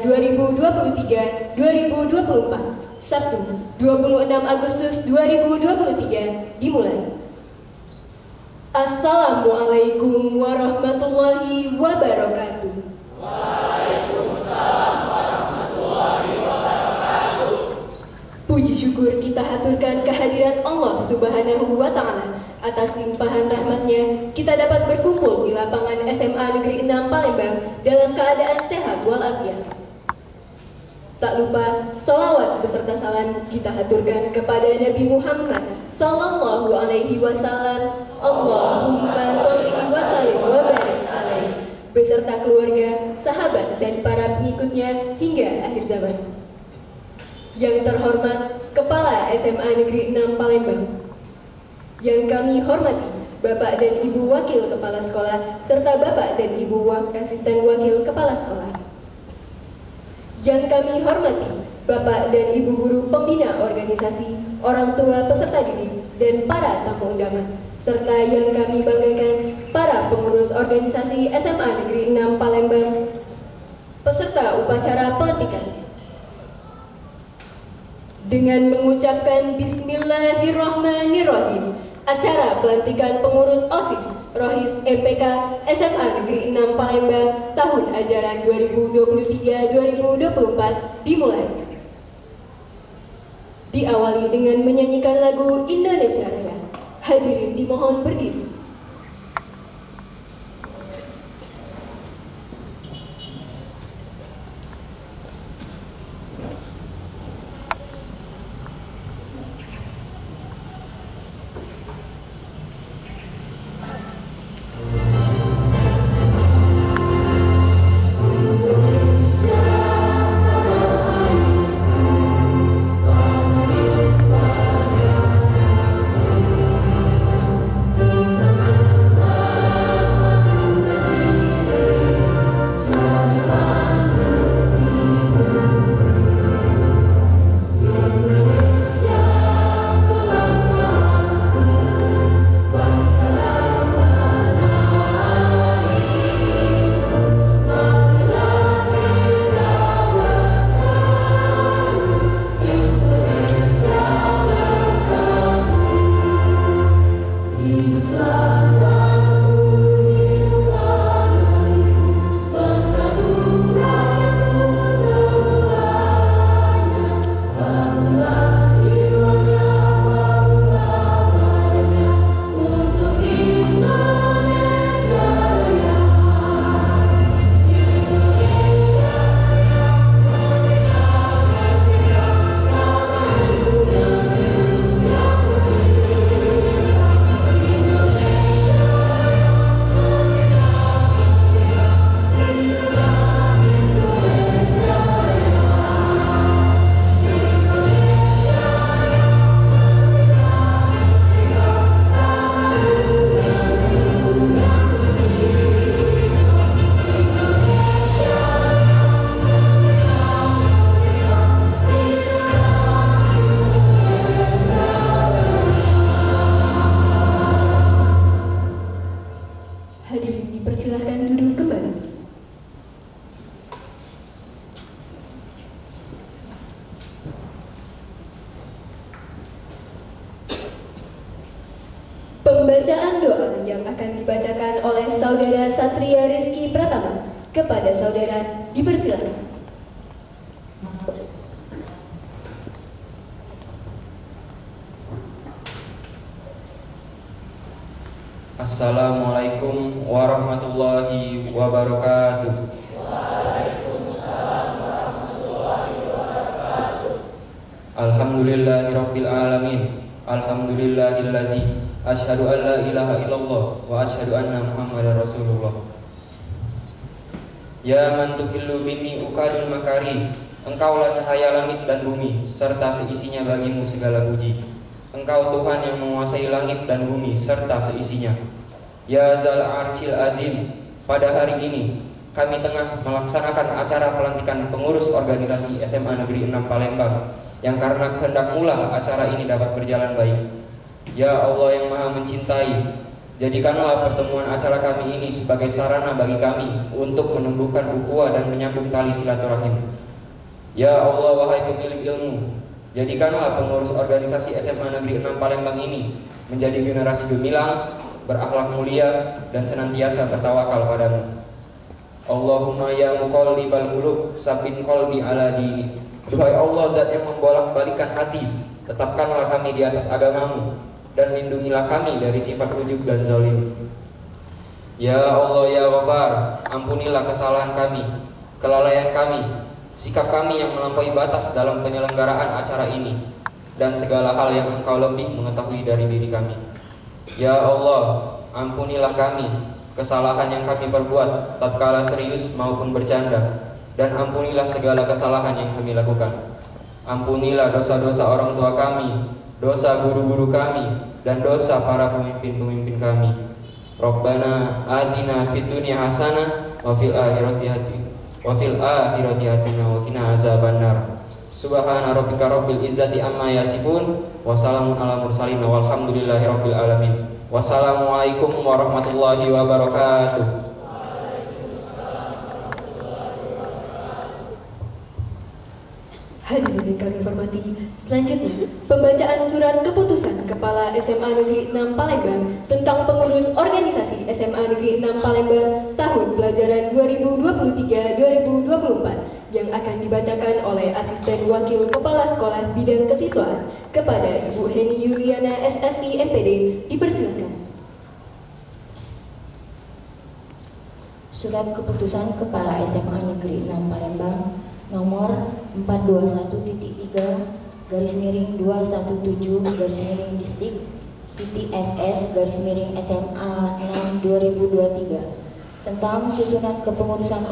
2023-2024 Sabtu 26 Agustus 2023 dimulai. Assalamualaikum warahmatullahi wabarakatuh. Waalaikumsalam warahmatullahi wabarakatuh. Puji syukur kita haturkan kehadiran Allah Subhanahu wa Ta'ala. Atas limpahan rahmatnya, kita dapat berkumpul di lapangan SMA Negeri 6 Palembang dalam keadaan sehat walafiat. Tak lupa, salawat beserta salam kita haturkan kepada Nabi Muhammad Sallallahu Alaihi Wasallam. Allahumma sholli wa sallim wa barik alaihi, beserta keluarga, sahabat, dan para pengikutnya hingga akhir zaman. Yang terhormat, Kepala SMA Negeri 6 Palembang. Yang kami hormati, Bapak dan Ibu Wakil Kepala Sekolah, serta Bapak dan Ibu Asisten Wakil Kepala Sekolah. Yang kami hormati, Bapak dan Ibu Guru Pembina Organisasi, orang tua peserta didik, dan para tamu undangan. Serta yang kami banggakan, para pengurus organisasi SMA Negeri 6 Palembang, peserta upacara pelantikan. Dengan mengucapkan Bismillahirrahmanirrahim, acara pelantikan pengurus OSIS Rohis MPK SMA Negeri 6 Palembang tahun ajaran 2023-2024 dimulai. Diawali dengan menyanyikan lagu Indonesia Raya. Hadirin dimohon berdiri. Pembacaan doa yang akan dibacakan oleh Saudara Satria Rizky Pratama kepada saudara dipersilakan. Assalamualaikum warahmatullahi wabarakatuh. Waalaikumsalam warahmatullahi wabarakatuh. Alhamdulillahirabbil alamin. Alhamdulillahillazi asyhadu an la ilaha illallah wa asyhadu anna Muhammadar Rasulullah. Ya man tuhillu binni ukadul makari, Engkaulah cahaya langit dan bumi serta seisinya, bagimu segala puji. Engkau Tuhan yang menguasai langit dan bumi serta seisinya. Ya Zal Arsyil Azim, pada hari ini kami tengah melaksanakan acara pelantikan pengurus organisasi SMA Negeri 6 Palembang, yang karena kehendak-Mu lah acara ini dapat berjalan baik. Ya Allah yang Maha mencintai, Jadikanlah pertemuan acara kami ini sebagai sarana bagi kami untuk menumbuhkan ukhuwah dan menyambung tali silaturahim. Ya Allah, wahai pemilik ilmu, jadikanlah pengurus organisasi SMA Negeri 6 Palembang ini menjadi generasi gemilang, berakhlak mulia, dan senantiasa bertawakal padamu. Allahumma ya muqallibal qulub, tsabbit qalbi ala dini. Duhai Allah, zat yang membolak-balikan hati, tetapkanlah kami di atas agamamu, dan lindungilah kami dari sifat ujub dan zalim. Ya Allah ya Ghaffar, ampunilah kesalahan kami, kelalaian kami, sikap kami yang melampaui batas dalam penyelenggaraan acara ini, dan segala hal yang Engkau lebih mengetahui dari diri kami. Ya Allah, ampunilah kami kesalahan yang kami perbuat tatkala serius maupun bercanda, dan ampunilah segala kesalahan yang kami lakukan. Ampunilah dosa-dosa orang tua kami, dosa guru-guru kami, dan dosa para pemimpin-pemimpin kami. Rabbana atina fid dunya hasanah wa fil akhirati hasanah wa qina azabannar. Subhana rabbika rabbil izzati amma yasifun wa salamun ala mursalin walhamdulillahi rabbil alamin. Wassalamualaikum warahmatullahi wabarakatuh. Hadirin yang kami hormati, selanjutnya pembacaan surat keputusan Kepala SMA Negeri 6 Palembang tentang pengurus organisasi SMA Negeri 6 Palembang tahun pelajaran 2023-2024 yang akan dibacakan oleh Asisten Wakil Kepala Sekolah Bidang Kesiswaan kepada Ibu Heni Yuliana SSI MPD. Dipersilakan. Surat keputusan Kepala SMA Negeri 6 Palembang nomor 421.3/217/Distrik SS SMA 6 2023 tentang susunan kepengurusan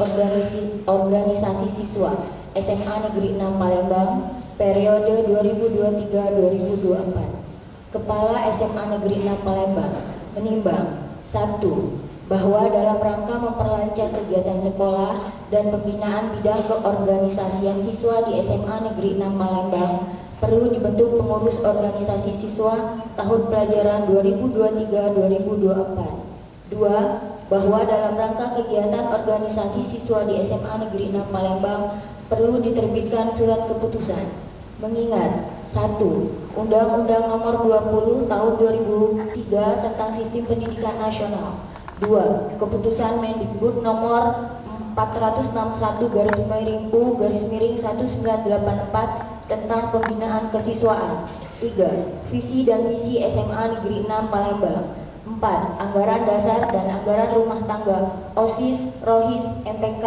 organisasi siswa SMA Negeri 6 Palembang periode 2023-2024. Kepala SMA Negeri 6 Palembang menimbang 1. Bahwa dalam rangka memperlancar kegiatan sekolah dan pembinaan bidang keorganisasian siswa di SMA Negeri 6 Palembang, perlu dibentuk pengurus organisasi siswa tahun pelajaran 2023-2024. 2. Bahwa dalam rangka kegiatan organisasi siswa di SMA Negeri 6 Palembang, perlu diterbitkan surat keputusan. Mengingat 1. Undang-Undang Nomor 20 Tahun 2003 tentang Sistem Pendidikan Nasional. 2. Keputusan Mendikbud nomor 461/1984 tentang pembinaan kesiswaan. 3. Visi dan misi SMA Negeri 6 Palembang. 4. Anggaran dasar dan anggaran rumah tangga, OSIS, ROHIS, MPK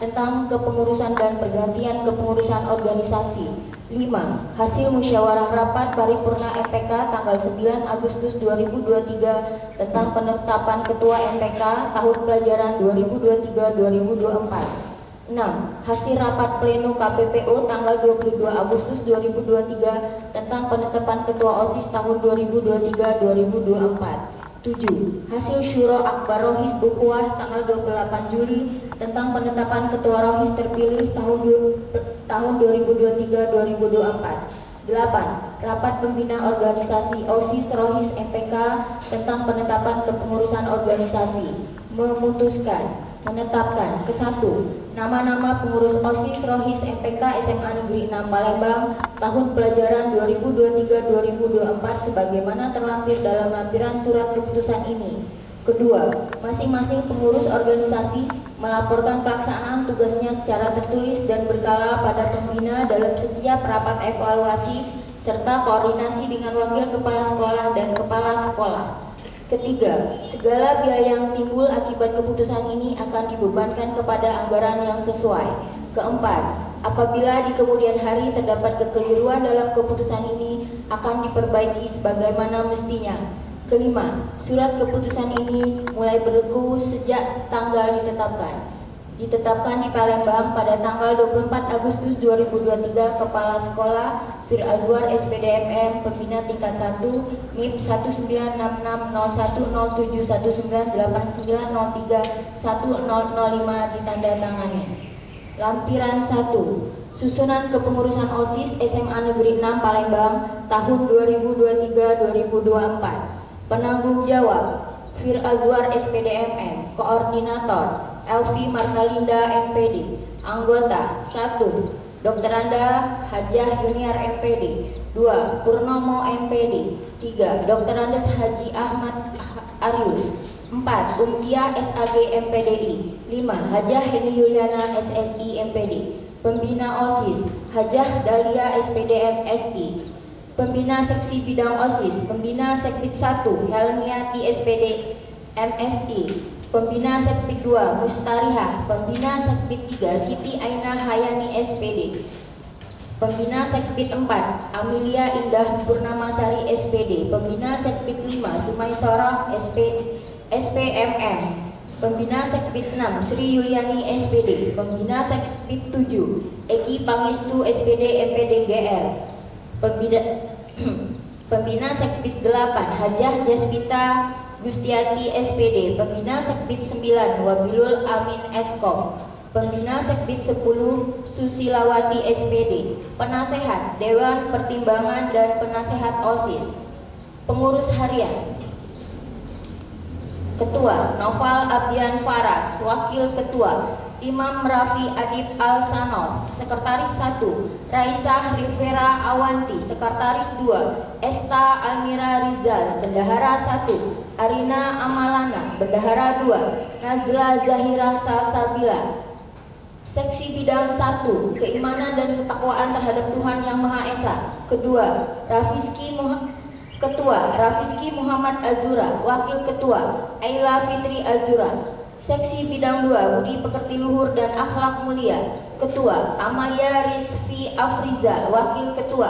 tentang kepengurusan dan pergantian kepengurusan organisasi. 5. Hasil musyawarah rapat paripurna MPK tanggal 9 Agustus 2023 tentang penetapan ketua MPK tahun pelajaran 2023-2024. 6. Hasil rapat pleno KPPO tanggal 22 Agustus 2023 tentang penetapan ketua OSIS tahun 2023-2024. 7. Hasil Syuro Akbar Rohis Ukhuwah tanggal 28 Juli tentang penetapan ketua Rohis terpilih tahun 2023-2024. 8. Rapat pembina organisasi OSIS Rohis MPK tentang penetapan kepengurusan organisasi. Memutuskan menetapkan ke-1 nama-nama pengurus OSIS Rohis MPK SMA Negeri 6 Palembang tahun pelajaran 2023-2024 sebagaimana terlampir dalam lampiran surat keputusan ini. Kedua, masing-masing pengurus organisasi melaporkan pelaksanaan tugasnya secara tertulis dan berkala pada pembina dalam setiap rapat evaluasi serta koordinasi dengan wakil kepala sekolah dan kepala sekolah. Ketiga, segala biaya yang timbul akibat keputusan ini akan dibebankan kepada anggaran yang sesuai. Keempat, apabila di kemudian hari terdapat kekeliruan dalam keputusan ini akan diperbaiki sebagaimana mestinya. Kelima, surat keputusan ini mulai berlaku sejak tanggal ditetapkan. Ditetapkan di Palembang pada tanggal 24 Agustus 2023, Kepala Sekolah Fir Azwar SPDMM Pembina Tingkat 1 NIP 1966017989031005 ditandatangani. Lampiran 1. Susunan kepengurusan OSIS SMA Negeri 6 Palembang tahun 2023-2024. Penanggung jawab Fir Azwar SPDMM. Koordinator Elvi Martalinda MPD. Anggota 1. Dr. Anda Hajah Junior MPD. 2. Purnomo MPD. 3. Dr. Andes Haji Ahmad Arius. 4. Umtia SAG MPDI. 5. Hajah Heni Yuliana SSI MPD. Pembina OSIS Hajah Dahlia SPDM SI. Pembina Seksi Bidang OSIS Pembina Sekbid 1 Helmiati SPD MSI. Pembina Sekbid 2 Mustarihah. Pembina Sekbid 3 Siti Aina Hayani SPD. Pembina Sekbid 4 Amelia Indah Purnamasari SPD. Pembina Sekbid 5 Sumaisarah SPMM. Pembina Sekbid 6 Sri Yuliani SPD. Pembina Sekbid 7 Egi Pangestu SPD MPD GR. Pembina Sekbid 8 Hajah Jasmita Gustiati SPD. Pembina Sekbid 9 Wabilul Amin Eskom. Pembina Sekbid 10 Susilawati SPD. Penasehat Dewan Pertimbangan dan Penasehat OSIS. Pengurus Harian Ketua Noval Abdian Faras. Wakil Ketua Imam Rafi Adib Al-Sanov. Sekretaris 1 Raisa Rivera Awanti. Sekretaris 2 Esta Almira Rizal. Bendahara 1 Arina Amalana. Bendahara 2 Nazla Zahira Salsabila. Seksi Bidang 1 Keimanan dan Ketakwaan terhadap Tuhan Yang Maha Esa. Ketua Rafiski Muhammad Azura. Wakil Ketua Aila Fitri Azura. Seksi Bidang 2 Budi Pekerti Luhur dan Akhlak Mulia. Ketua Amaya Rizfi Afriza. Wakil Ketua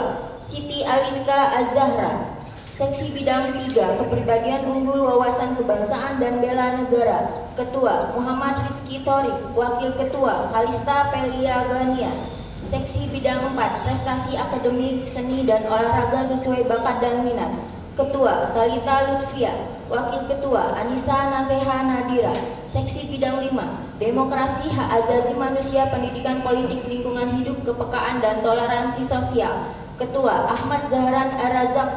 Siti Aliska Az-Zahra. Seksi Bidang 3 Kepribadian Unggul Wawasan Kebangsaan dan Bela Negara. Ketua Muhammad Rizky Thorik. Wakil Ketua Kalista Pelia Gania. Seksi Bidang 4 Prestasi Akademik Seni dan Olahraga sesuai bakat dan minat. Ketua Talita Lutfia. Wakil Ketua Anissa Naseha Nadira. Seksi Bidang 5 Demokrasi, Hak Asasi Manusia, Pendidikan Politik, Lingkungan Hidup, Kepekaan dan Toleransi Sosial. Ketua Ahmad Zahran Arazak.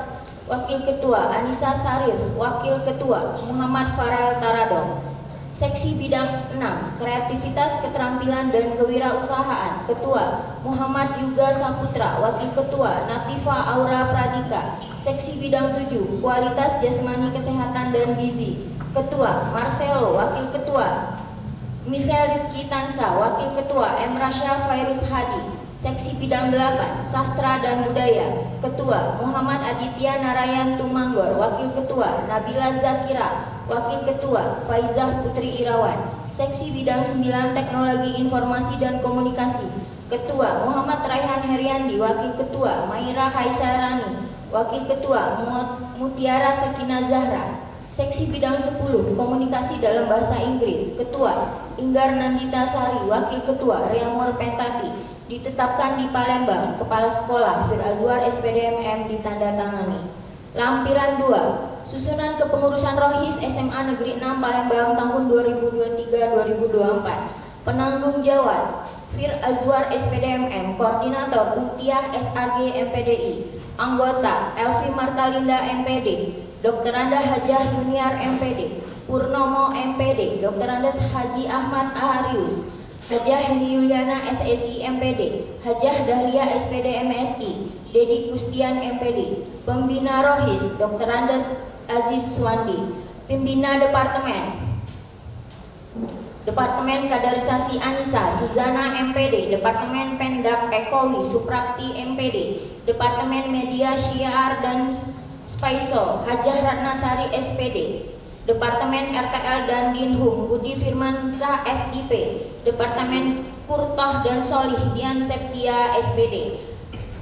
Wakil Ketua Anissa Sarif. Wakil Ketua Muhammad Farel Taradong. Seksi Bidang 6 Kreativitas, Keterampilan dan Kewirausahaan. Ketua Muhammad Yuga Saputra. Wakil Ketua Natifa Aura Pradika. Seksi Bidang 7 Kualitas Jasmani, Kesehatan dan Gizi. Ketua Marcelo. Wakil Ketua Michelle Rizky Tansa. Wakil Ketua Emrasya Fairuz Hadi. Seksi Bidang 8 Sastra dan Budaya. Ketua Muhammad Aditya Narayan Tumanggor. Wakil Ketua Nabila Zakira. Wakil Ketua Faizah Putri Irawan. Seksi Bidang 9 Teknologi Informasi dan Komunikasi. Ketua Muhammad Raihan Heriandi. Wakil Ketua Maira Kaisarani. Wakil Ketua Mutiara Sekina Zahra. Seksi Bidang 10 Komunikasi dalam Bahasa Inggris. Ketua Inggar Nandita Sari. Wakil Ketua Riamor Pentati. Ditetapkan di Palembang. Kepala Sekolah Fir Azwar SPDMM ditandatangani. Lampiran 2 Susunan Kepengurusan Rohis SMA Negeri 6 Palembang tahun 2023-2024. Penanggung jawab Fir Azwar SPDMM. Koordinator Umtiah SAG MPDI. Anggota Elvi Martalinda MPD. Dr. Anda Hajah Junior MPD. Purnomo MPD. Dr. Andes Haji Ahmad Arius. Hajah Heni Yuliana SSI MPD. Hajah Dahlia SPD MSI. Dedi Kustian MPD. Pembina Rohis Dr. Andes Aziz Swandi. Pembina Departemen Kaderisasi Anissa Suzana MPD. Departemen Pendak Ekowi Suprapti MPD. Departemen Media Syiar dan Spaiso Hajah Ratnasari SPD. Departemen RTL dan Dinhum Budi Firmansyah SIP. Departemen Kurtoh dan Solih Dian Septia SPD.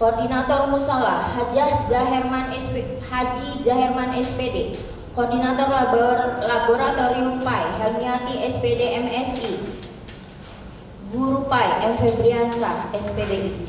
Koordinator Musola Haji Zaherman SPD. Koordinator Laboratorium PAI Helmiati SPD MSI. Guru PAI M. Febriansah SPD.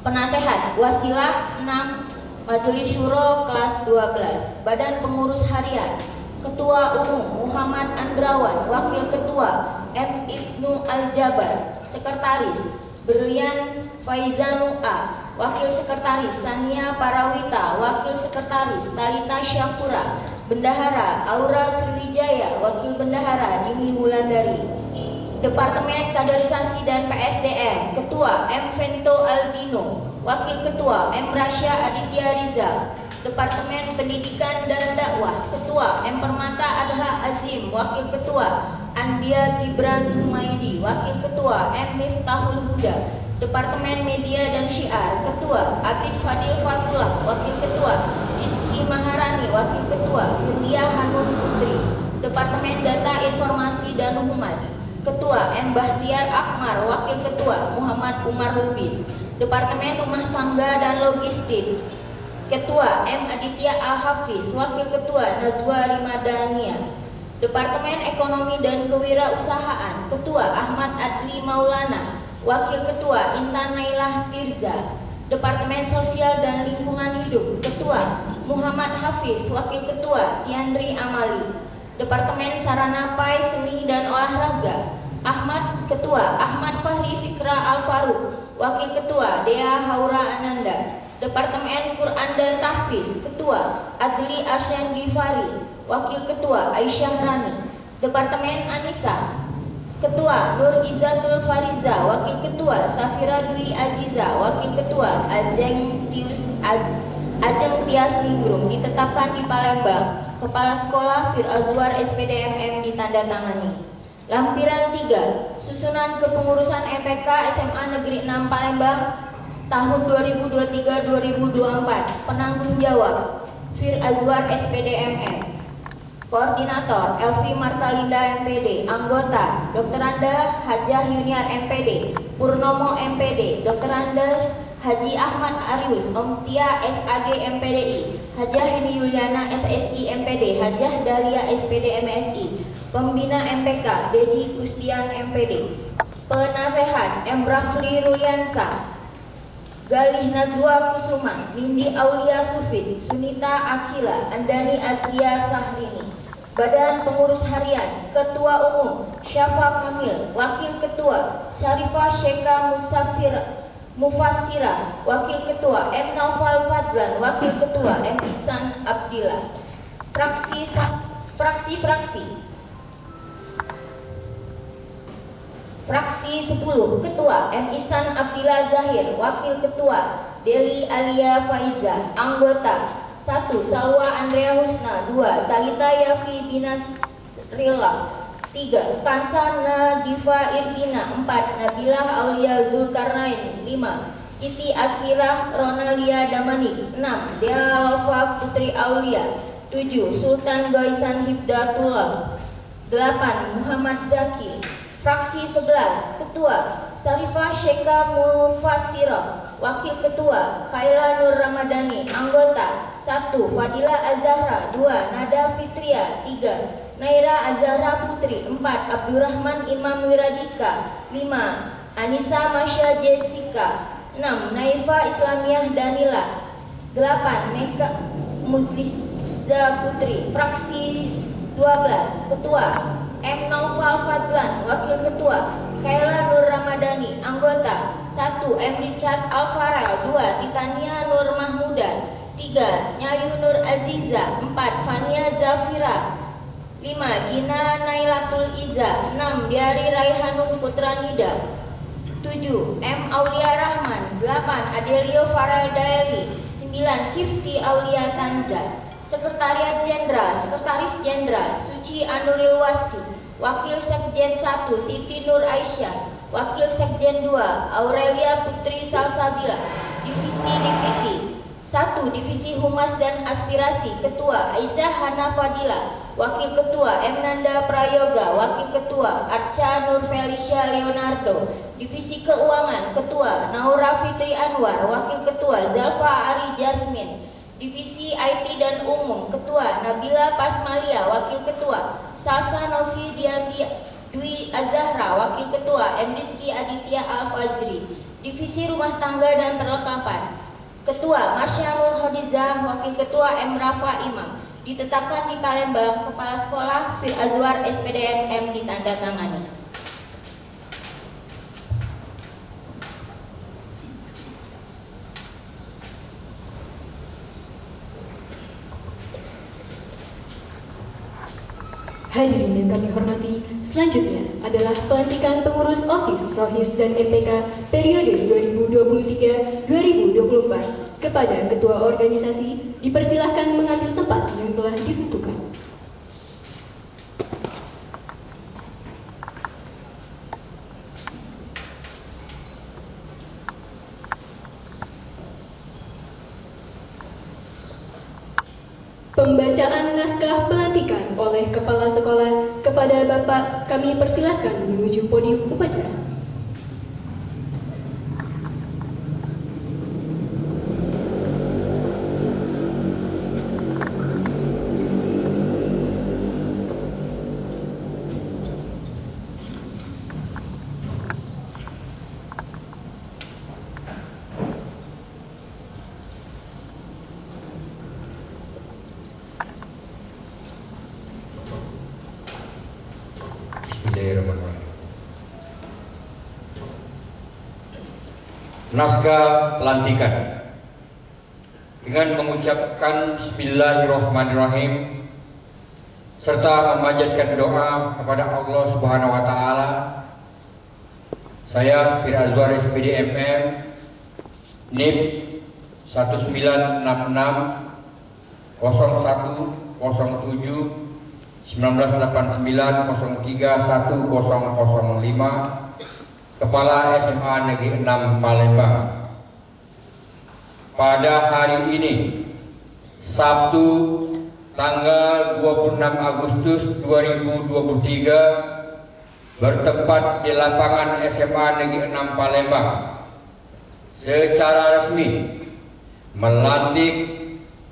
Penasehat Wasilah 6 Majelis Syuro kelas 12. Badan Pengurus Harian Ketua Umum Muhammad Andrawan. Wakil Ketua M. Ibnu Al-Jabar. Sekretaris Berlian Faizanu A. Wakil Sekretaris Sania Parawita. Wakil Sekretaris Talita Syakura. Bendahara Aura Sri Wijaya, Wakil Bendahara Nini Wulandari. Departemen Kaderisasi dan PSDM, Ketua M. Vento Albino, Wakil Ketua M. Rasya Aditya Rizal. Departemen Pendidikan dan Dakwah, Ketua M. Permata Adha Azim, Wakil Ketua Andia Gibran Humaydi, Wakil Ketua M. Miftahul Huda. Departemen Media dan Syiar, Ketua Abid Fadil Fatullah, Wakil Ketua Rizky Maharani, Wakil Ketua Hindia Hanun Putri. Departemen Data Informasi dan Humas, Ketua M. Bahtiar Akmar, Wakil Ketua Muhammad Umar Lubis. Departemen Rumah Tangga dan Logistik, Ketua M. Aditya Al-Hafiz, Wakil Ketua Nazwa Rimadania. Departemen Ekonomi dan Kewirausahaan, Ketua Ahmad Adli Maulana, Wakil Ketua Intan Nailah Tirza. Departemen Sosial dan Lingkungan Hidup, Ketua Muhammad Hafiz, Wakil Ketua Tiandri Amali. Departemen Sarana Pai Seni dan Olahraga, Ketua Ahmad Fahri Fikra Al-Faruq, Wakil Ketua Dea Haura Ananda. Departemen Quran dan Tahfiz, Ketua Adli Arsyan Gifari, Wakil Ketua Aisyah Rani. Departemen Anissa, Ketua Nur Izatul Fariza, Wakil Ketua Safira Dwi Aziza, Wakil Ketua Ajeng Tias Ningrum ditetapkan di Palembang. Kepala Sekolah Fir Azwar SPDMM ditandatangani. Lampiran 3, Susunan Kepengurusan MPK SMA Negeri 6 Palembang tahun 2023-2024. Penanggung jawab Fir Azwar SPDMM. Koordinator Elvi Martalinda MPD. Anggota Dr. Anda Hajah Yuniar MPD, Purnomo MPD, Dr. Anda Haji Ahmad Arius Omtia SAG MPDI, Hajah Heni Yuliana SSI MPD, Hajah Dahlia SPD MSI. Pembina MPK Dedi Gustian MPD. Penasehat M. Rafli Ruliansa, Galih Najwa Kusuma, Nindi Aulia Sufit, Sunita Akila, Andani Azia Sahlini. Badan Pengurus Harian, Ketua Umum Syafa Kamil, Wakil Ketua Syarifah Syeka Mufassira, Wakil Ketua M. Naufal Fadlan, Wakil Ketua M. Ihsan Abdillah. Fraksi 10, Ketua M. Ihsan Abdillah Zahir, Wakil Ketua Deli Alia Faiza. Anggota 1. Salwa Andrea Husna, 2. Talita Yafi Binasrilla, 3. Kansa Nadifa Irvina, 4. Nabilah Aulia Zulkarnain, 5. Siti Akira Ronalia Damani, 6. Dea Lofa Putri Aulia, 7. Sultan Gaisan Hibdatullah, 8. Muhammad Zaki. Fraksi 11, Ketua Sarifah Syeka Mufassira, Wakil Ketua Khaila Nur Ramadhani. Anggota 1. Fadila Azahra, 2. Nada Fitria, 3. Naira Azahra Putri, 4. Abdurrahman Imam Wiradika, 5. Anissa Masya Jessica, 6. Naifa Islamiyah Danila, 8. Meka Muzliza Putri. Fraksi 12, Ketua M. Naufal Fadlan, Wakil Ketua Khaila Nur Ramadhani. Anggota 1. M. Richard Alfarel, 2. Titania Nur Mahmuda, 3. Nyayu Nur Aziza, 4. Fania Zafira, 5. Gina Nailatul Iza, 6. Diari Raihanung Putra Nida, 7. M. Aulia Rahman, 8. Adelio Farel Daeli, 9. Hifti Aulia Tanza. Sekretariat Jenderal, Sekretaris Jenderal Suci Anuril Wasi. Wakil Sekjen 1 Siti Nur Aisyah, Wakil Sekjen 2 Aurelia Putri Salsabila. Divisi 1. Divisi Humas dan Aspirasi, Ketua Aisyah Hana Fadila, Wakil Ketua M. Nanda Prayoga, Wakil Ketua Arca Nur Felicia Leonardo. Divisi Keuangan, Ketua Naura Fitri Anwar, Wakil Ketua Zalfa Ari Jasmin. Divisi IT dan Umum, Ketua Nabila Pasmalia, Wakil Ketua Salsa Novi Dwi Azahra, Wakil Ketua M. Rizky Aditya Al-Fajri. Divisi Rumah Tangga dan Perlengkapan, Ketua Marsha Nur Hodizah, Wakil Ketua M. Rafa Imam. Ditetapkan di Palembang. Kepala Sekolah Fir Azwar SPDMM ditandatangani. Hadirin yang kami hormati, selanjutnya adalah pelantikan pengurus OSIS, ROHIS, dan MPK periode 2023-2024. Kepada Ketua Organisasi, dipersilahkan mengambil tempat yang telah ditentukan. Pembacaan naskah pelantikan oleh Kepala Sekolah kepada Bapak kami persilahkan menuju podium upacara. Naskah pelantikan dengan mengucapkan Bismillahirrahmanirrahim serta memanjatkan doa kepada Allah Subhanahu wa taala. Saya Fir Azwar SPD MM NIP 1966 0107 1989 03 1005 Kepala SMA Negeri 6 Palembang. Pada hari ini, Sabtu tanggal 26 Agustus 2023, bertempat di lapangan SMA Negeri 6 Palembang, secara resmi melantik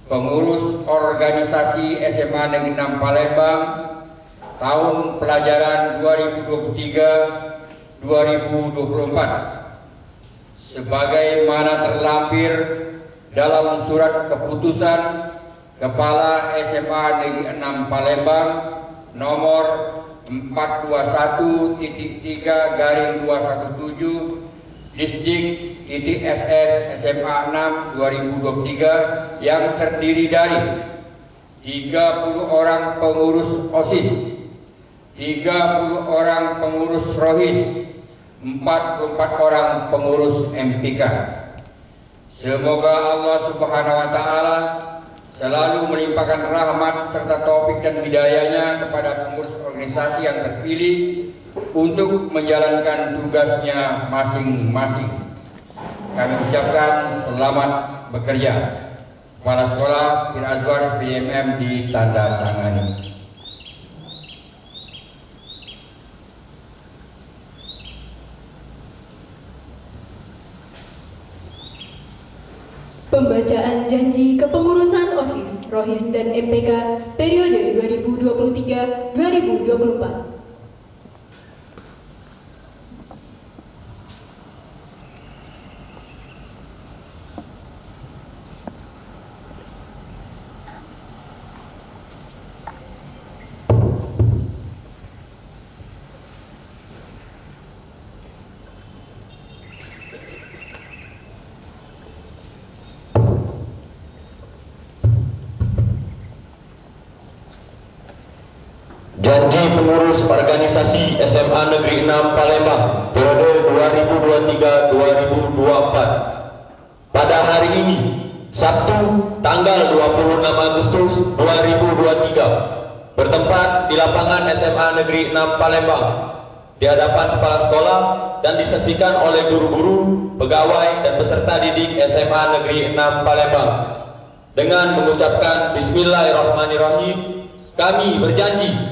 pengurus organisasi SMA Negeri 6 Palembang tahun pelajaran 2023-2024 sebagaimana terlampir dalam surat keputusan Kepala SMA Negeri 6 Palembang nomor 421.3/217 Distrik SMA 6 2023 yang terdiri dari 30 orang pengurus OSIS, 30 orang pengurus ROHIS, 44 orang pengurus MPK. Semoga Allah Subhanahu wa taala selalu melimpahkan rahmat serta taufik dan hidayahnya kepada pengurus organisasi yang terpilih untuk menjalankan tugasnya masing-masing. Kami ucapkan selamat bekerja. Kepala Sekolah Fir Azwar SPDMM ditandatangani. Pembacaan janji kepengurusan OSIS, ROHIS, dan MPK periode 2023-2024. Janji pengurus organisasi SMA Negeri 6 Palembang periode 2023-2024. Pada hari ini, Sabtu tanggal 26 Agustus 2023, bertempat di lapangan SMA Negeri 6 Palembang, di hadapan kepala sekolah dan disaksikan oleh guru-guru, pegawai, dan peserta didik SMA Negeri 6 Palembang. Dengan mengucapkan Bismillahirrahmanirrahim, kami berjanji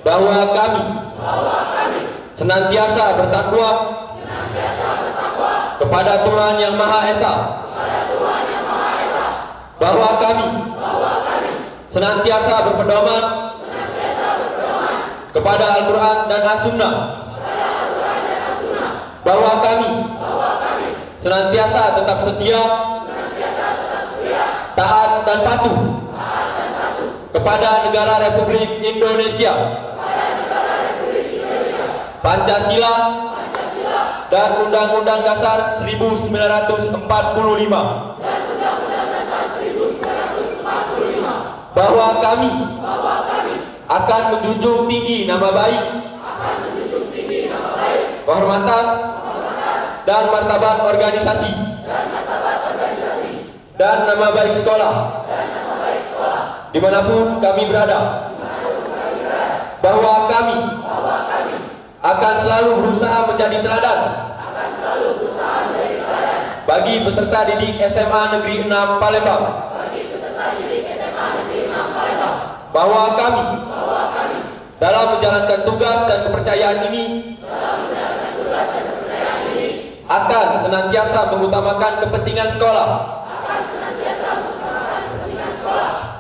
bahwa kami senantiasa bertakwa kepada Tuhan Yang Maha Esa, bahwa kami senantiasa berpedoman kepada Al-Quran dan As-Sunnah, bahwa kami senantiasa tetap setia, taat dan patuh kepada negara Republik Indonesia, Pancasila, dan Undang-Undang Dasar 1945, bahwa kami akan menjunjung tinggi nama baik, kehormatan, dan martabat organisasi, dan nama baik sekolah, dimanapun kami berada, bahwa kami akan selalu berusaha menjadi teladan bagi peserta didik SMA Negeri 6 Palembang, bahwa kami dalam menjalankan tugas dan kepercayaan ini akan senantiasa mengutamakan kepentingan sekolah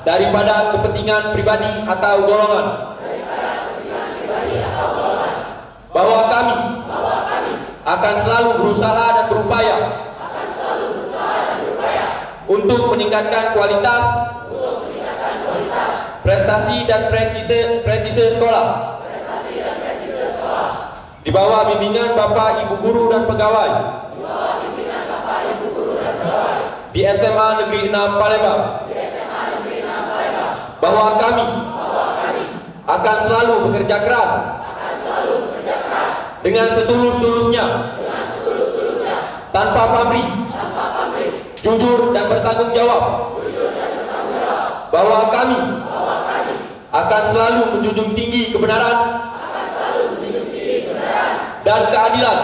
daripada kepentingan pribadi atau golongan, bahwa kami akan selalu berusaha dan berupaya untuk meningkatkan kualitas, prestasi dan prestise sekolah di bawah bimbingan Bapak Ibu Guru dan Pegawai di SMA Negeri 6 Palembang, bahwa kami akan selalu bekerja keras dengan setulus-tulusnya, tanpa pamrih, jujur dan bertanggung jawab, bahwa kami akan selalu menjunjung tinggi kebenaran dan keadilan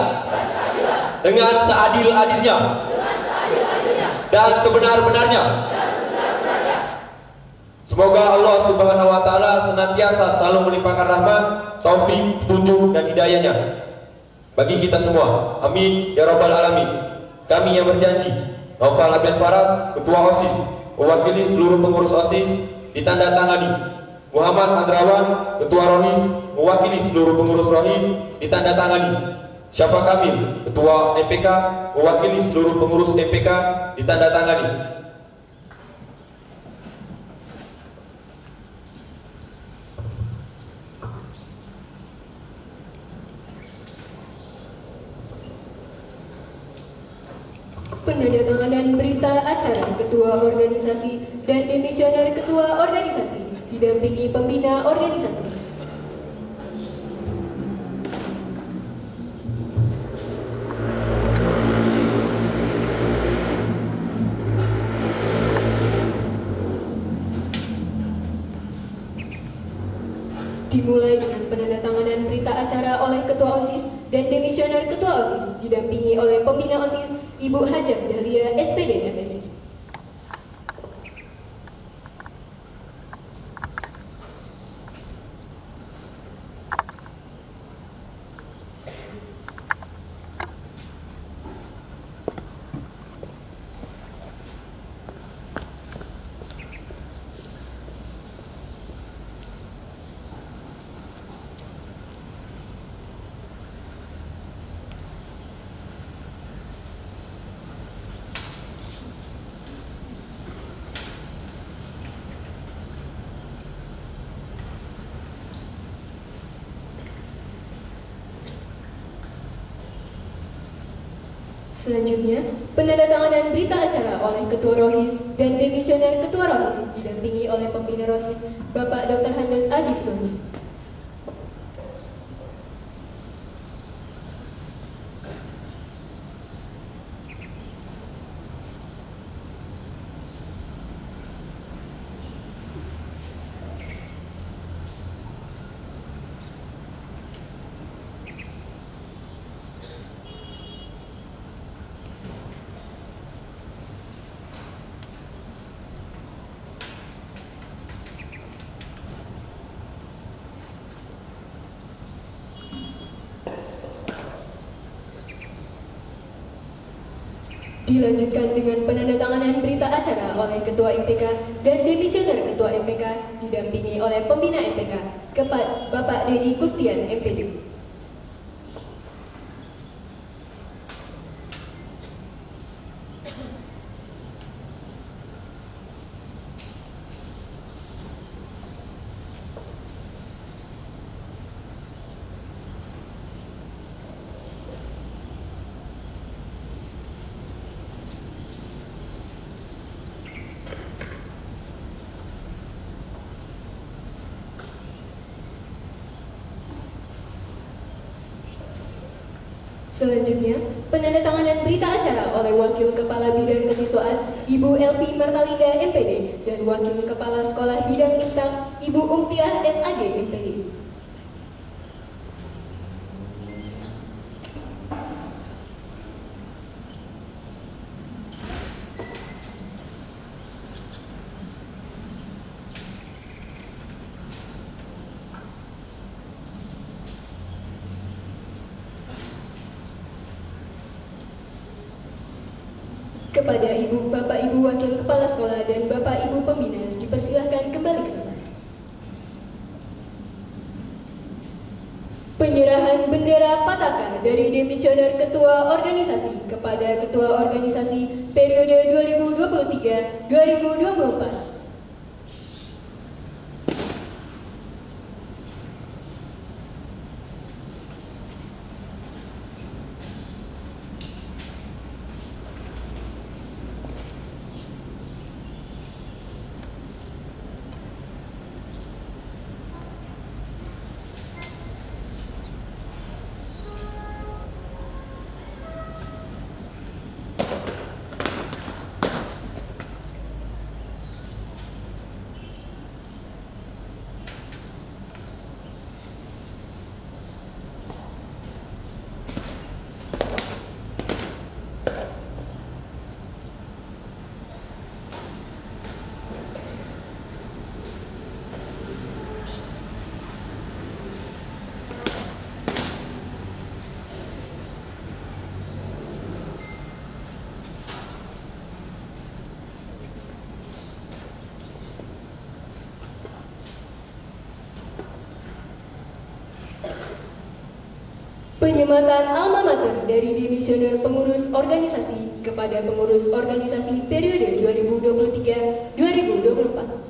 dengan seadil-adilnya dan sebenar-benarnya. Semoga Allah Subhanahu wa Ta'ala senantiasa selalu melimpahkan rahmat, taufik, petunjuk dan hidayahnya bagi kita semua. Amin ya rabbal alamin. Kami yang berjanji, Naufal Abian Faras, Ketua OSIS, mewakili seluruh pengurus OSIS, ditandatangani. Muhammad Andrawan, Ketua Rohis, mewakili seluruh pengurus Rohis, ditandatangani. Syafa Kamil, Ketua MPK, mewakili seluruh pengurus MPK, ditandatangani. Penandatanganan berita acara Ketua Organisasi dan Demisioner Ketua Organisasi didampingi Pembina Organisasi. Dimulai dengan penandatanganan berita acara oleh Ketua OSIS dan Demisioner Ketua OSIS didampingi oleh Pembina OSIS Ibu Hajar Dahlia SPD MSI. Selanjutnya, penandatanganan berita acara oleh Ketua Rohis dan Demisioner Ketua Rohis didampingi oleh Pembina Rohis Bapak Dr. Handes Ajis Rohis. Dilanjutkan dengan penandatanganan berita acara oleh Ketua MPK dan Demisioner Ketua MPK didampingi oleh Pembina MPK kepada Bapak Dedi Kustian MPD. Selanjutnya, penandatanganan berita acara oleh Wakil Kepala Bidang Kesiswaan Ibu Elvi Martalinda MPD dan Wakil Kepala Sekolah Bidang Instan Ibu Umtiah SAG MPD. Kepada Ibu, Bapak Ibu Wakil Kepala Sekolah dan Bapak Ibu Pembina dipersilahkan kembali ke tempat. Penyerahan bendera Pataka dari Demisioner Ketua Organisasi kepada Ketua Organisasi periode 2023-2024. Penyematan alma mater dari Demisioner Pengurus Organisasi kepada Pengurus Organisasi periode 2023-2024.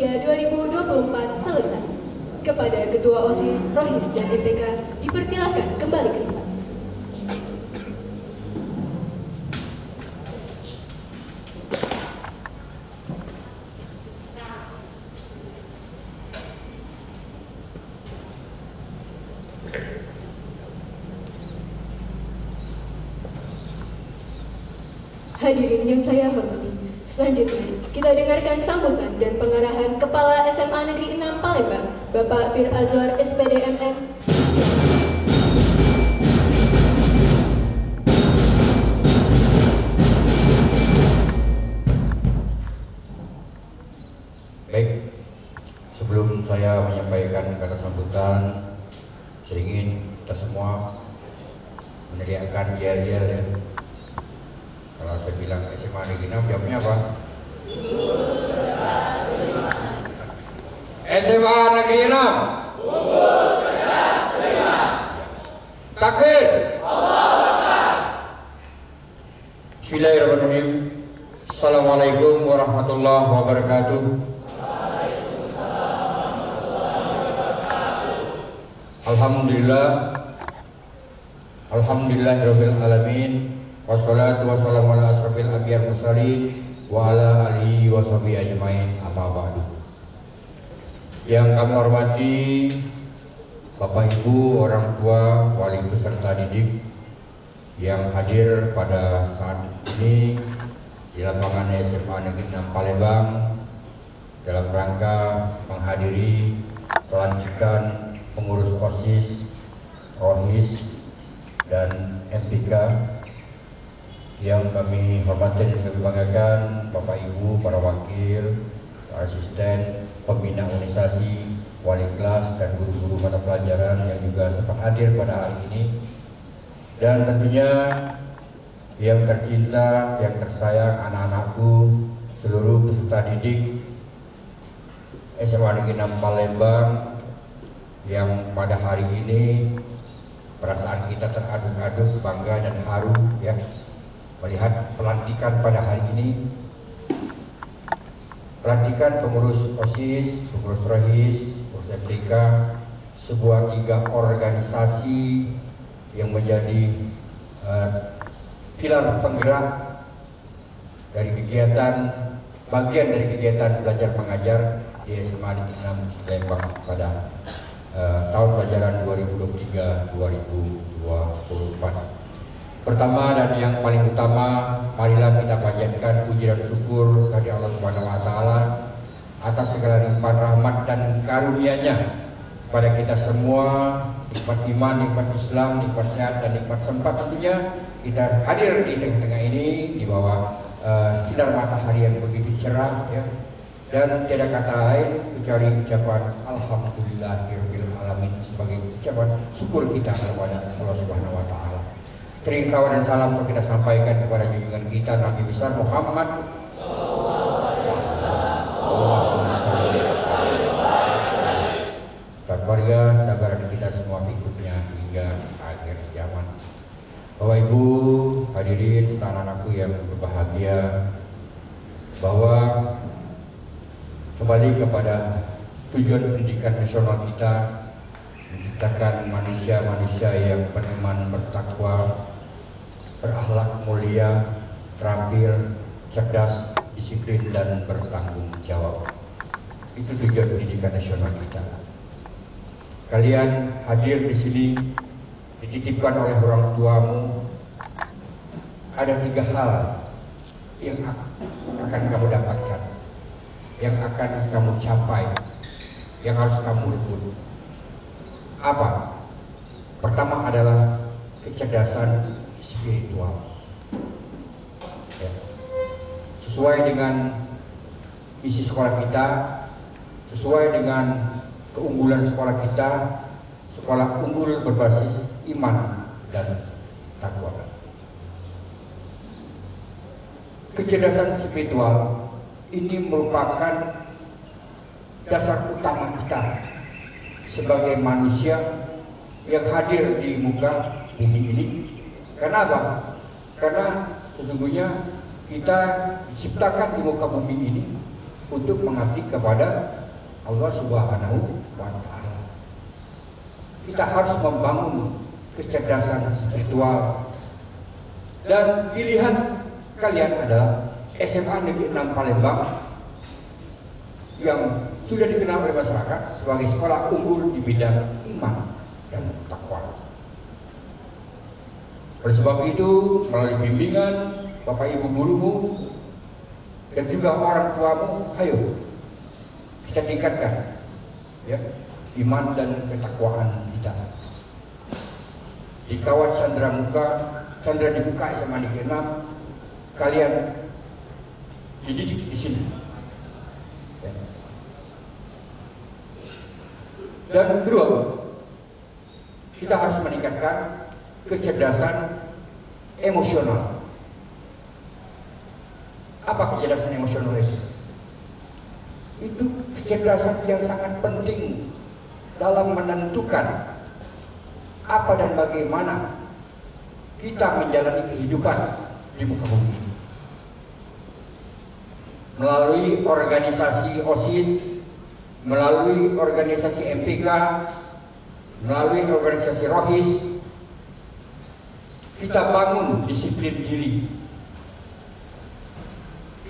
2023-2024 selesai. Kepada Ketua OSIS, Rohis, dan MPK dipersilakan kembali ke tempat. Hadirin yang saya hormati, selanjutnya kita dengarkan sambutan dan pengarahan Kepala SMA Negeri 6 Palembang, Bapak Fir Azwar SPD MM. Baik, sebelum saya menyampaikan kata sambutan, saya ingin kita semua meneriakkan yel-yel ya. Kalau saya bilang SMA Negeri 6, jawabnya apa? SMA Negeri 6. Takbir. Bismillahirrahmanirrahim. Assalamualaikum warahmatullahi wabarakatuh. Alhamdulillahirabbil alamin. Wassalatu wassalamu ala asrofil anbiya'i wal mursalin wa ala alihi wa sahbihi ajmain, amma ba'du. Yang kami hormati Bapak Ibu, orang tua, wali peserta didik yang hadir pada saat ini di lapangan SMA Negeri 6 Palembang dalam rangka menghadiri pelantikan pengurus OSIS, Rohis, dan MPK. Yang kami hormati dan kami banggakan Bapak Ibu, para wakil, asisten, pembina organisasi, wali kelas, dan guru-guru mata pelajaran yang juga sempat hadir pada hari ini. Dan tentunya yang tercinta, yang tersayang, anak-anakku, seluruh peserta didik SMA Negeri 6 Palembang yang pada hari ini perasaan kita teraduk-aduk, bangga dan haru ya, melihat pelantikan pada hari ini. Pelantikan pengurus OSIS, pengurus Rohis, pengurus MPK, sebuah 3 organisasi yang menjadi pilar penggerak dari kegiatan, bagian dari kegiatan belajar mengajar di SMA Negeri 6 Palembang pada tahun pelajaran 2023-2024. Pertama dan yang paling utama, marilah kita panjatkan puji dan syukur kepada Allah Subhanahu wa taala atas segala nikmat, rahmat dan karunia-Nya pada kita semua, nikmat iman, nikmat Islam, nikmat sehat dan nikmat sempat. Tentunya kita hadir di tengah-tengah ini di bawah sinar matahari yang begitu cerah ya. Dan tiada kata lain kecuali ucapan alhamdulillahirabbil alamin sebagai ucapan syukur kita kepada Allah Subhanahu wa taala. Terikat dan salam kita sampaikan kepada junjungan kita Nabi besar Muhammad keluarga, sahabat kita semua ikutnya hingga akhir zaman. Bapak Ibu hadirin, anak-anakku yang berbahagia, bahwa kembali kepada tujuan pendidikan nasional kita, menciptakan manusia-manusia yang beriman, bertakwa, berakhlak mulia, terampil, cerdas, disiplin, dan bertanggung jawab. Itu tujuan pendidikan nasional kita. Kalian hadir di sini dititipkan oleh orang tuamu. Ada 3 hal yang akan kamu dapatkan, yang akan kamu capai, yang harus kamu rebut. Apa? Pertama adalah kecerdasan spiritual ya. Sesuai dengan isi sekolah kita, sesuai dengan keunggulan sekolah kita, sekolah unggul berbasis iman dan takwa. Kecerdasan spiritual ini merupakan dasar utama kita sebagai manusia yang hadir di muka bumi ini. Karena apa? Karena sesungguhnya kita diciptakan di muka bumi ini untuk mengabdi kepada Allah Subhanahu wa Ta'ala. Kita harus membangun kecerdasan spiritual, dan pilihan kalian adalah SMA Negeri 6 Palembang yang sudah dikenal oleh masyarakat sebagai sekolah unggul di bidang iman dan takwa. Oleh sebab itu, melalui bimbingan Bapak Ibu gurumu dan juga orang tuamu, ayo kita tingkatkan ya, iman dan ketakwaan kita. Di kawat Chandra dibuka SMA Negeri 6, kalian dididik di sini. Ya. Dan kedua, kita harus meningkatkan kecerdasan emosional. Apa kecerdasan emosional itu? Itu kecerdasan yang sangat penting dalam menentukan apa dan bagaimana kita menjalani kehidupan di muka bumi ini. Melalui organisasi OSIS, melalui organisasi MPK, melalui organisasi ROHIS, kita bangun disiplin diri,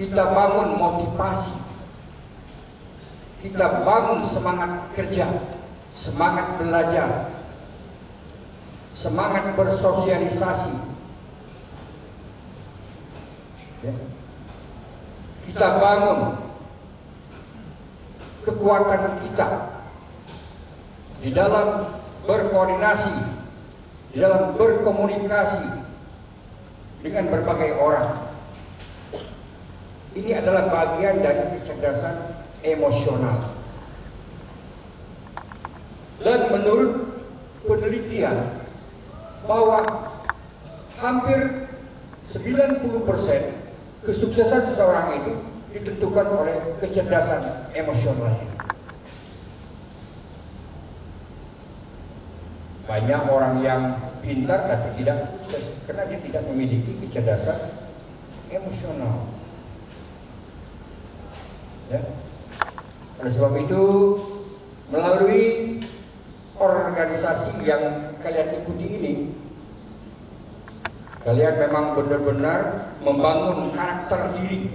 kita bangun motivasi, kita bangun semangat kerja, semangat belajar, semangat bersosialisasi. Ya. Kita bangun kekuatan kita di dalam berkoordinasi, di dalam berkomunikasi dengan berbagai orang. Ini adalah bagian dari kecerdasan emosional. Dan menurut penelitian bahwa hampir 90% kesuksesan seseorang itu ditentukan oleh kecerdasan emosionalnya. Banyak orang yang pintar tapi tidak sukses karena dia tidak memiliki kecerdasan emosional. Ya. Oleh sebab itu, melalui organisasi yang kalian ikuti ini, kalian memang benar-benar membangun karakter diri.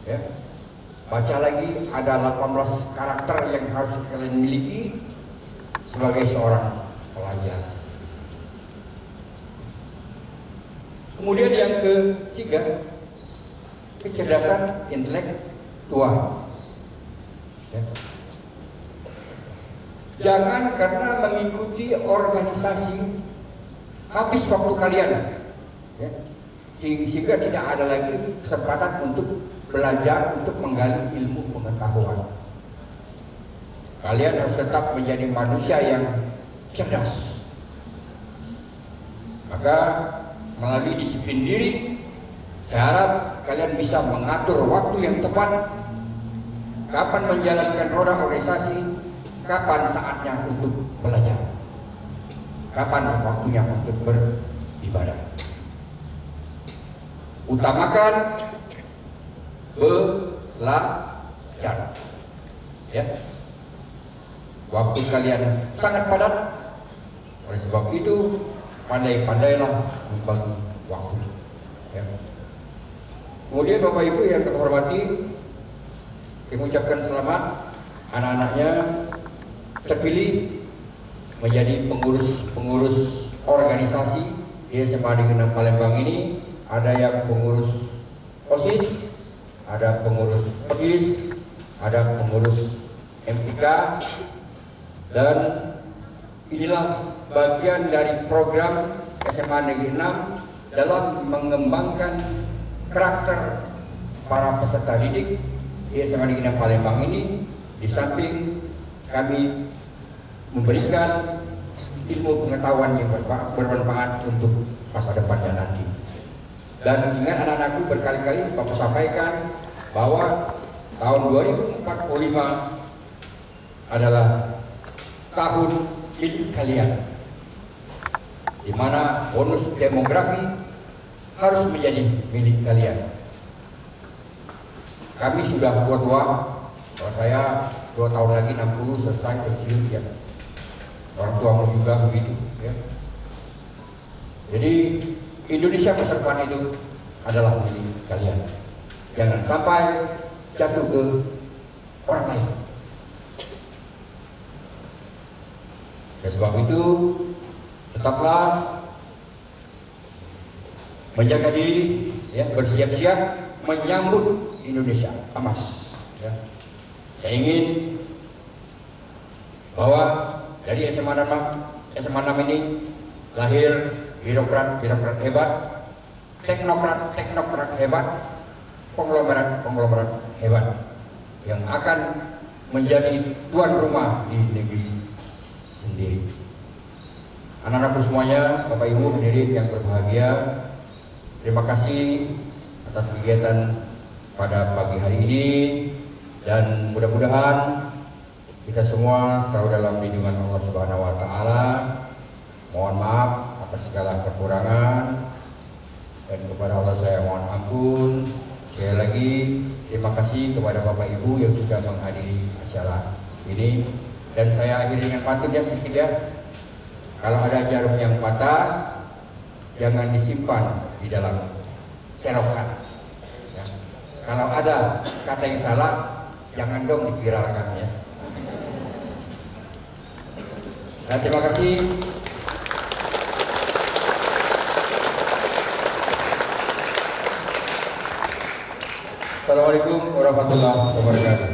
Ya. Baca lagi, ada 18 karakter yang harus kalian miliki sebagai seorang pelajar. Kemudian yang ketiga, kecerdasan intelektual. Ya. Jangan karena mengikuti organisasi habis waktu kalian, ya, sehingga tidak ada lagi kesempatan untuk belajar, untuk menggali ilmu pengetahuan. Kalian harus tetap menjadi manusia yang cerdas. Maka melalui disiplin diri, saya harap kalian bisa mengatur waktu yang tepat, kapan menjalankan roda organisasi, kapan saatnya untuk belajar, kapan waktunya untuk beribadah. Utamakan belajar. Ya. Waktu kalian sangat padat. Oleh sebab itu, pandai-pandailah membagi waktu. Ya. Kemudian Bapak Ibu yang terhormati, saya mengucapkan selamat anak-anaknya terpilih menjadi pengurus organisasi di SMA Negeri 6 Palembang ini. Ada yang pengurus OSIS, ada pengurus PEGIS, ada pengurus MPK, dan inilah bagian dari program SMA Negeri 6 dalam mengembangkan karakter para peserta didik di SMA Negeri 6 Palembang ini. Di samping kami memberikan ilmu pengetahuan yang bermanfaat untuk masa depannya nanti. Dan ingat anak-anakku, berkali-kali Bapak sampaikan bahwa tahun 2045 adalah tahun milik kalian, di mana bonus demografi harus menjadi milik kalian. kami sudah tua-tua. Kalau saya 2 tahun lagi 60 selesai pensiun ya. Orang tuamu juga begitu ya. Jadi Indonesia masa depan itu adalah milik kalian. Jangan sampai jatuh ke orang lain. Dan sebab itu tetaplah menjaga diri, ya, bersiap-siap menyambut Indonesia emas. Ya. Saya ingin bahwa dari SMA 6 ini lahir birokrat hebat, teknokrat hebat, konglomerat hebat yang akan menjadi tuan rumah di negeri sendiri. Anak-anakku semuanya, Bapak Ibu hadirin yang berbahagia, terima kasih atas kegiatan pada pagi hari ini, dan mudah-mudahan kita semua selalu dalam lindungan Allah Subhanahu wa taala. Mohon maaf atas segala kekurangan, dan kepada Allah saya mohon ampun. Sekali lagi terima kasih kepada Bapak Ibu yang sudah menghadiri acara ini, dan saya akhiri dengan pantun ya sedikit ya. Kalau ada jarum yang patah, jangan disimpan di dalam selokan. Ya. Kalau ada kata yang salah, jangan dong dikirakan ya. Nah, terima kasih. Assalamualaikum warahmatullahi wabarakatuh.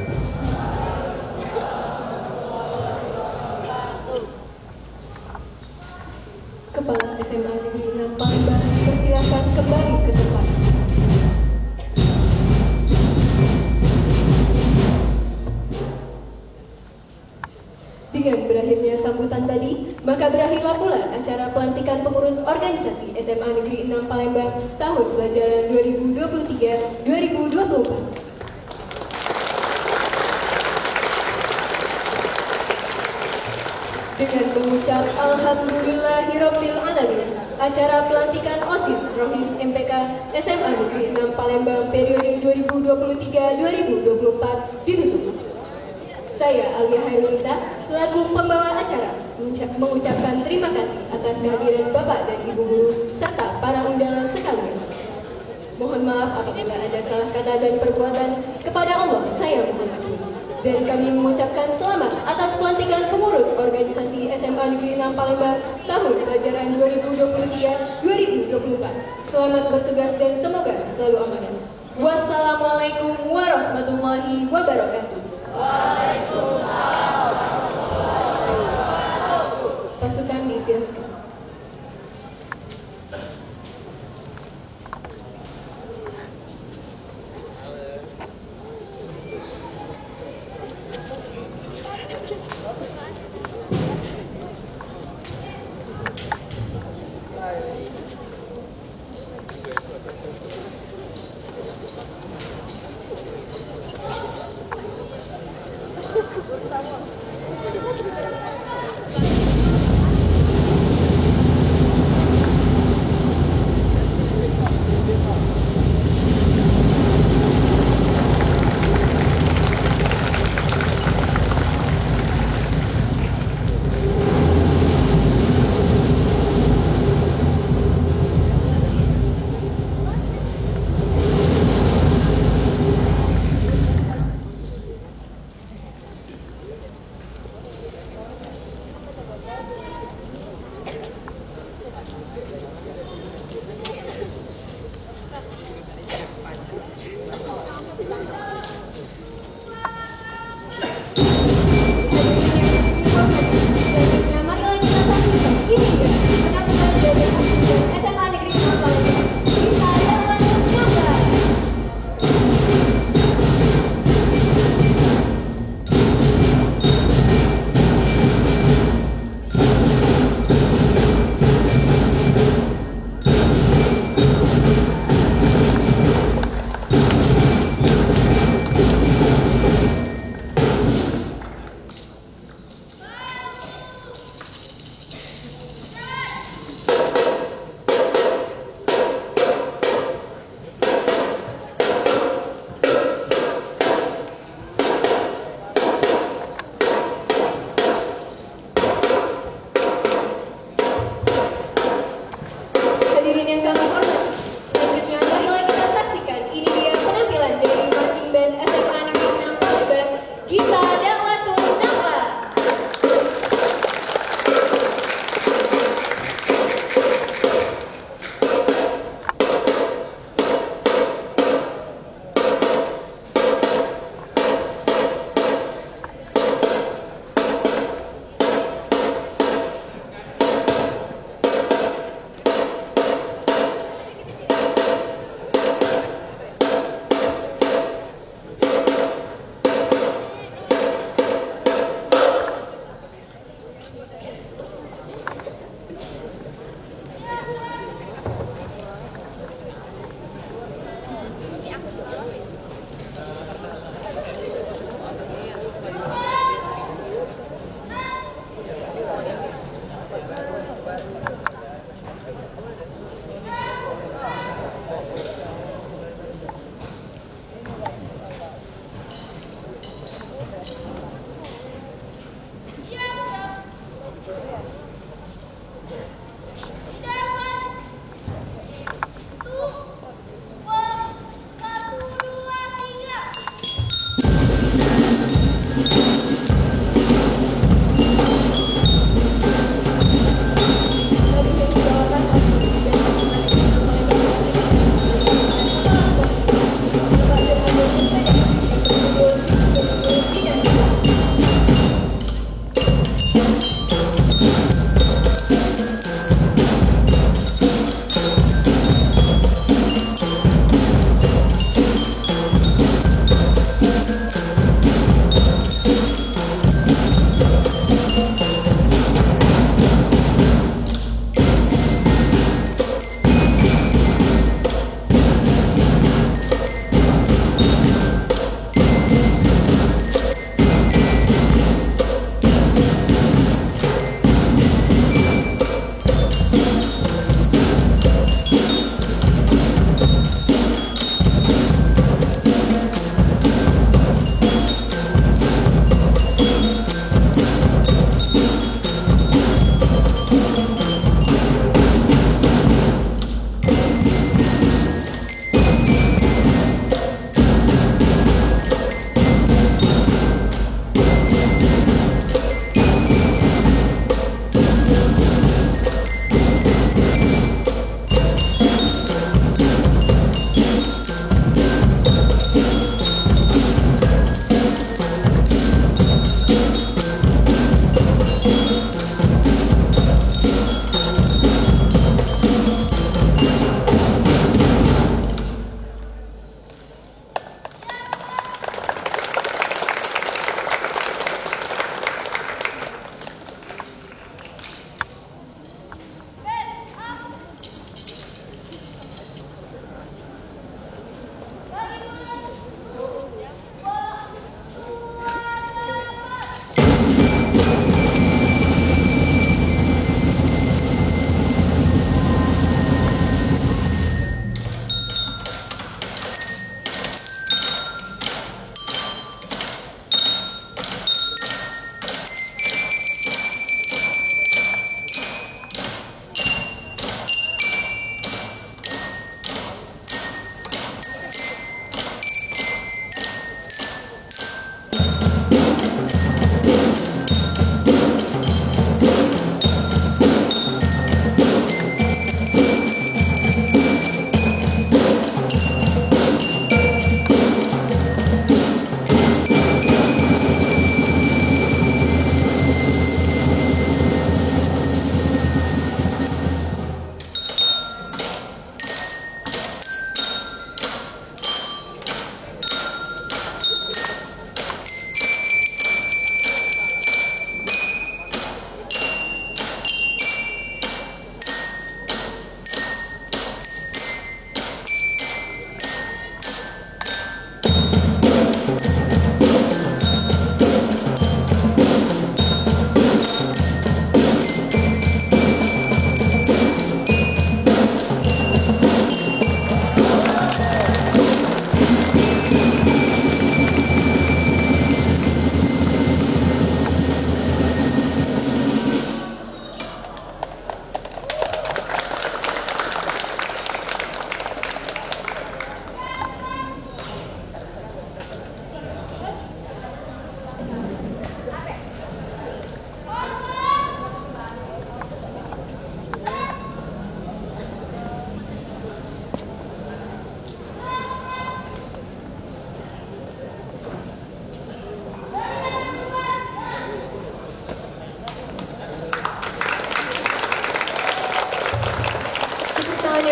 Kepala SMA Negeri 6 Palembang persilakan kembali ke tempat. Dengan berakhirnya sambutan tadi, maka berakhirlah pula acara pelantikan pengurus organisasi SMA Negeri 6 Palembang tahun pelajaran 2023-2024. Dengan mengucap Alhamdulillahirabbil alamin, acara pelantikan OSIS Rohis MPK SMA Negeri 6 Palembang periode 2023-2024 ditutup. Saya Alia Hairunisa selaku pembawa acara mengucapkan terima kasih atas kehadiran Bapak dan Ibu guru serta para undangan sekalian. Mohon maaf apabila ada salah kata dan perbuatan. Kepada Allah saya menghormati. Dan kami mengucapkan selamat atas pelantikan pengurus organisasi SMA Negeri 6 Palembang tahun pelajaran 2023-2024. Selamat bertugas dan semoga selalu amanah. Wassalamualaikum warahmatullahi wabarakatuh. Waalaikumsalam warahmatullahi wabarakatuh. Pasukan diisikan.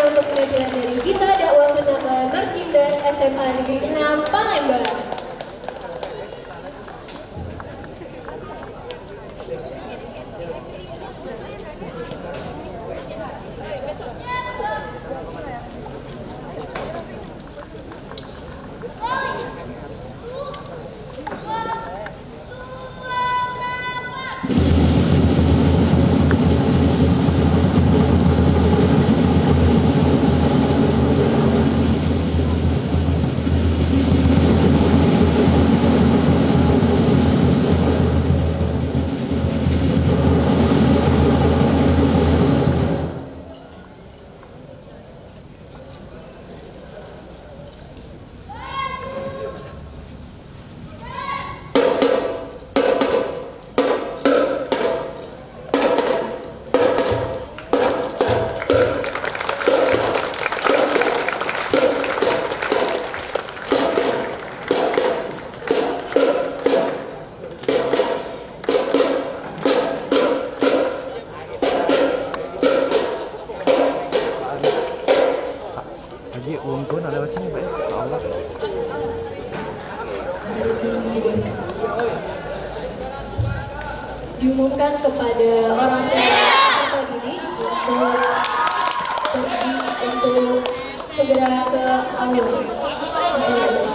selanjutnya untuk penampilan dari kita dakwah Pusaka Marching Band SMA Negeri 6 Palembang. Haji Unggul ada lewat sini Pak ya? Allah. Diumumkan kepada orang tua peserta didik untuk segera ke aula.